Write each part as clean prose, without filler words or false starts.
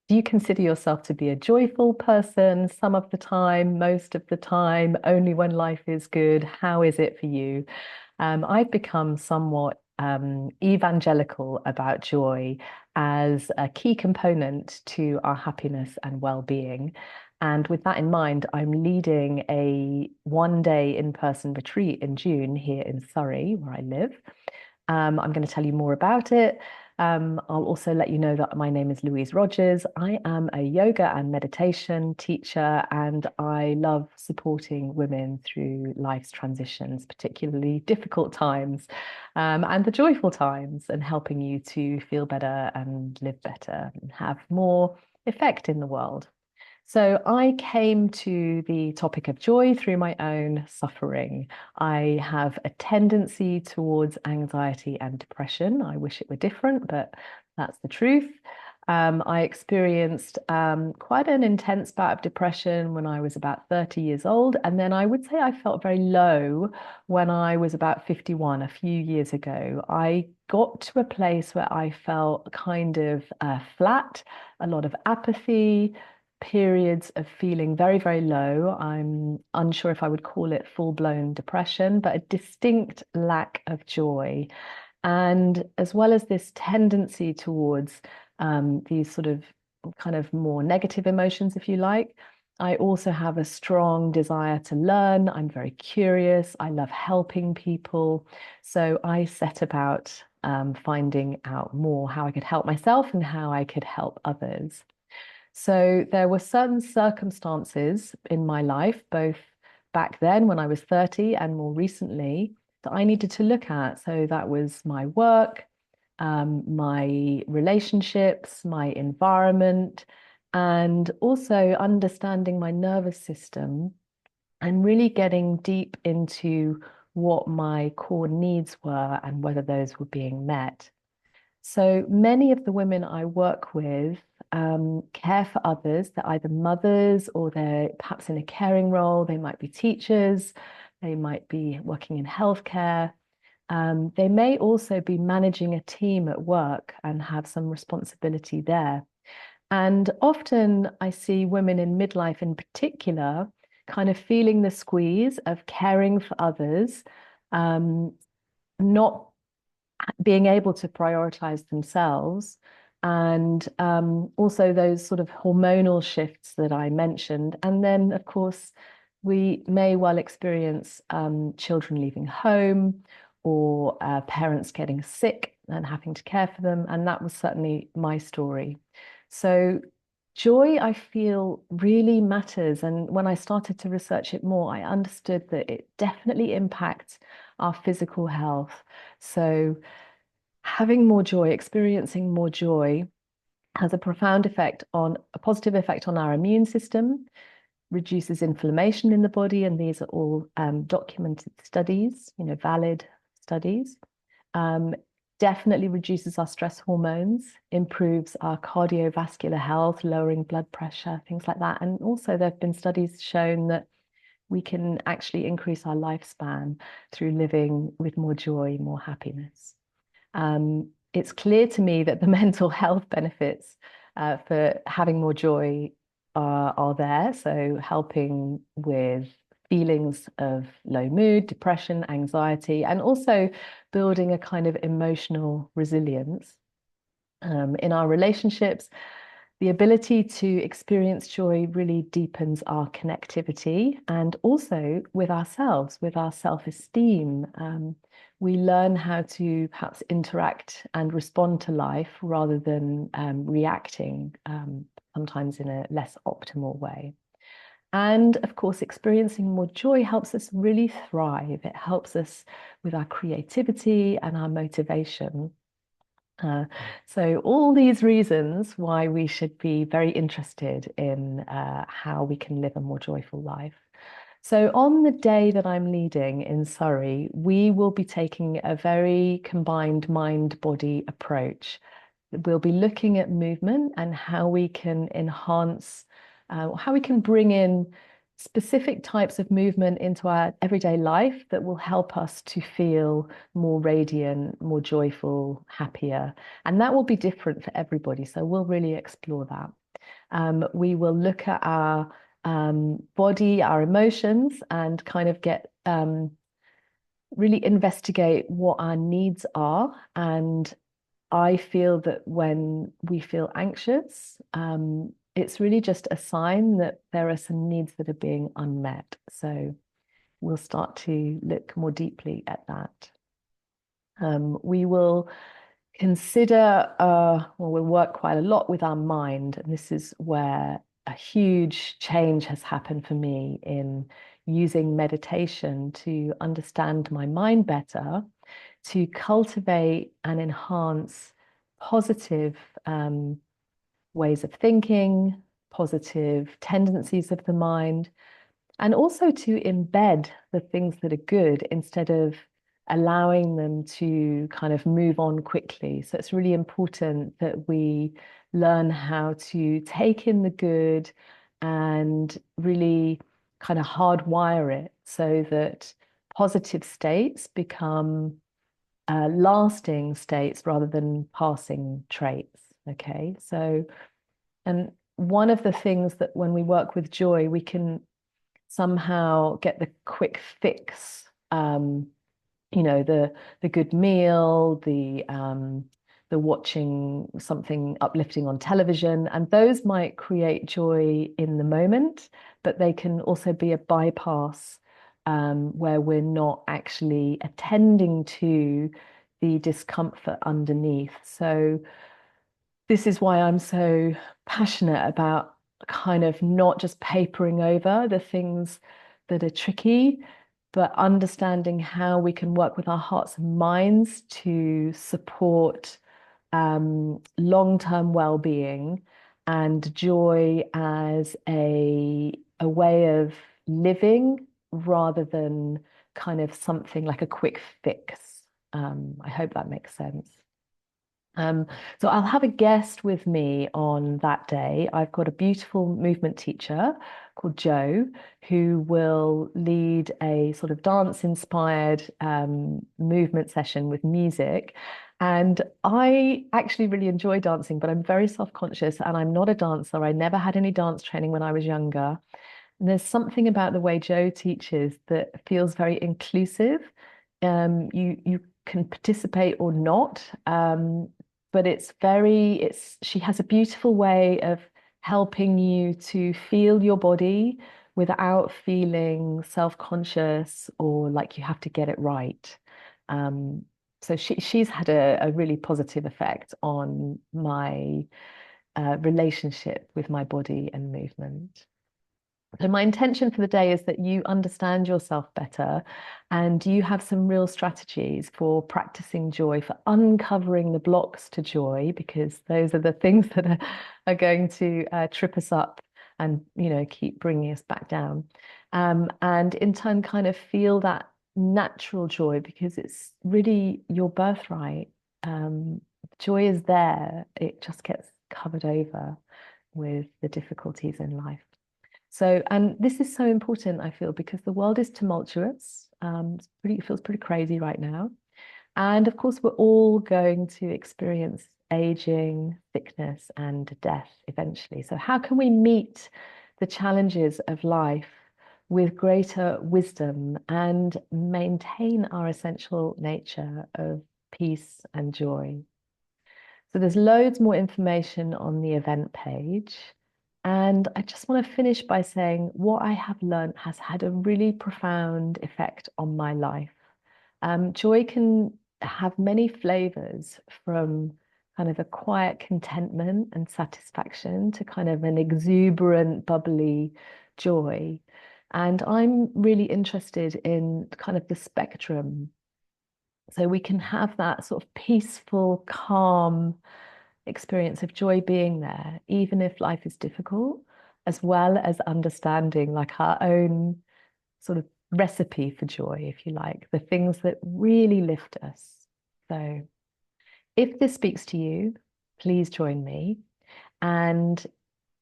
Do you consider yourself to be a joyful person some of the time, most of the time, only when life is good? How is it for you? I've become somewhat evangelical about joy as a key component to our happiness and well-being. And with that in mind, I'm leading a one-day in-person retreat in June here in Surrey, where I live. I'm going to tell you more about it. I'll also let you know that my name is Louise Rogers. I am a yoga and meditation teacher, and I love supporting women through life's transitions, particularly difficult times, and the joyful times, and helping you to feel better and live better and have more effect in the world. So I came to the topic of joy through my own suffering. I have a tendency towards anxiety and depression. I wish it were different, but that's the truth. I experienced quite an intense bout of depression when I was about 30 years old. And then I would say I felt very low when I was about 51, a few years ago. I got to a place where I felt kind of flat, a lot of apathy, periods of feeling very, very low. I'm unsure if I would call it full-blown depression, but a distinct lack of joy. And as well as this tendency towards these sort of kind of more negative emotions, if you like, I also have a strong desire to learn. I'm very curious. I love helping people. So I set about finding out more how I could help myself and how I could help others. So there were certain circumstances in my life, both back then when I was 30 and more recently, that I needed to look at. So that was my work, my relationships, my environment, and also understanding my nervous system and really getting deep into what my core needs were and whether those were being met. So many of the women I work with care for others. They're either mothers or they're perhaps in a caring role. They might be teachers. They might be working in healthcare. They may also be managing a team at work and have some responsibility there. And often I see women in midlife in particular kind of feeling the squeeze of caring for others, not being able to prioritize themselves, and also those sort of hormonal shifts that I mentioned. And then, of course, we may well experience children leaving home or parents getting sick and having to care for them. And that was certainly my story. So joy, I feel, really matters. And when I started to research it more, I understood that it definitely impacts our physical health. So having more joy, experiencing more joy has a profound effect on a positive effect on our immune system, reduces inflammation in the body, and these are all documented studies, valid studies. Um, Definitely reduces our stress hormones, improves our cardiovascular health, lowering blood pressure, things like that. And also there have been studies shown that we can actually increase our lifespan through living with more joy, more happiness. It's clear to me that the mental health benefits for having more joy are there. So helping with feelings of low mood, depression, anxiety, and also building a kind of emotional resilience in our relationships. The ability to experience joy really deepens our connectivity and also with ourselves, with our self-esteem. We learn how to perhaps interact and respond to life rather than reacting, sometimes in a less optimal way. And of course, experiencing more joy helps us really thrive. It helps us with our creativity and our motivation. So all these reasons why we should be very interested in how we can live a more joyful life. So on the day that I'm leading in Surrey, we will be taking a very combined mind-body approach. We'll be looking at movement and how we can enhance, how we can bring in specific types of movement into our everyday life that will help us to feel more radiant, more joyful, happier. And that will be different for everybody. So we'll really explore that. We will look at our body, our emotions, and kind of get really investigate what our needs are. And I feel that when we feel anxious, it's really just a sign that there are some needs that are being unmet. So we'll start to look more deeply at that. We will consider, well, we'll work quite a lot with our mind, and this is where a huge change has happened for me in using meditation to understand my mind better, to cultivate and enhance positive ways of thinking, positive tendencies of the mind, and also to embed the things that are good instead of allowing them to kind of move on quickly. So it's really important that we learn how to take in the good and really kind of hardwire it so that positive states become lasting states rather than passing traits. Okay, so, and one of the things that when we work with joy, we can somehow get the quick fix, the good meal, the watching something uplifting on television, and those might create joy in the moment, but they can also be a bypass where we're not actually attending to the discomfort underneath. So this is why I'm so passionate about kind of not just papering over the things that are tricky, but understanding how we can work with our hearts and minds to support long-term well-being and joy as a way of living rather than kind of something like a quick fix. I hope that makes sense. So I'll have a guest with me on that day. I've got a beautiful movement teacher called Jo who will lead a sort of dance-inspired movement session with music. And I actually really enjoy dancing, but I'm very self-conscious and I'm not a dancer. I never had any dance training when I was younger. And there's something about the way Jo teaches that feels very inclusive. You can participate or not, but she has a beautiful way of helping you to feel your body without feeling self-conscious or like you have to get it right. So she's had a really positive effect on my relationship with my body and movement. So my intention for the day is that you understand yourself better and you have some real strategies for practicing joy, for uncovering the blocks to joy, because those are the things that are going to trip us up and, keep bringing us back down. And in turn, kind of feel that natural joy because it's really your birthright. Joy is there. It just gets covered over with the difficulties in life. So, and this is so important, I feel, because the world is tumultuous. It feels pretty crazy right now. And of course, we're all going to experience aging, sickness, and death eventually. So, how can we meet the challenges of life with greater wisdom and maintain our essential nature of peace and joy? So, there's loads more information on the event page. And I just want to finish by saying what I have learned has had a really profound effect on my life. Joy can have many flavors, from kind of a quiet contentment and satisfaction to kind of an exuberant, bubbly joy. And I'm really interested in kind of the spectrum. So we can have that sort of peaceful, calm experience of joy being there, even if life is difficult, as well as understanding like our own sort of recipe for joy, if you like, the things that really lift us. So if this speaks to you, please join me. And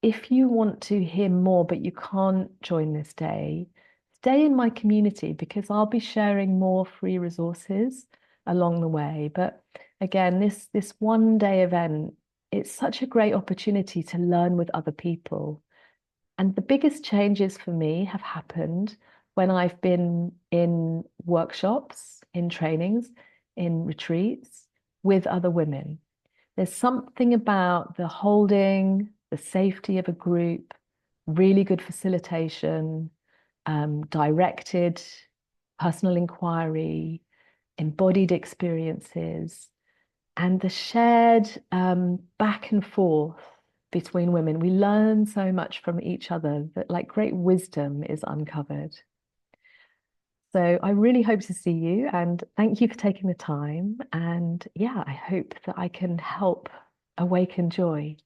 if you want to hear more, but you can't join this day, stay in my community because I'll be sharing more free resources along the way. But again, this one day event it's such a great opportunity to learn with other people. And the biggest changes for me have happened when I've been in workshops, in trainings, in retreats with other women. There's something about the holding, the safety of a group, really good facilitation, directed personal inquiry, embodied experiences, and the shared back and forth between women. We learn so much from each other that like great wisdom is uncovered. So I really hope to see you and thank you for taking the time. And yeah, I hope that I can help awaken joy.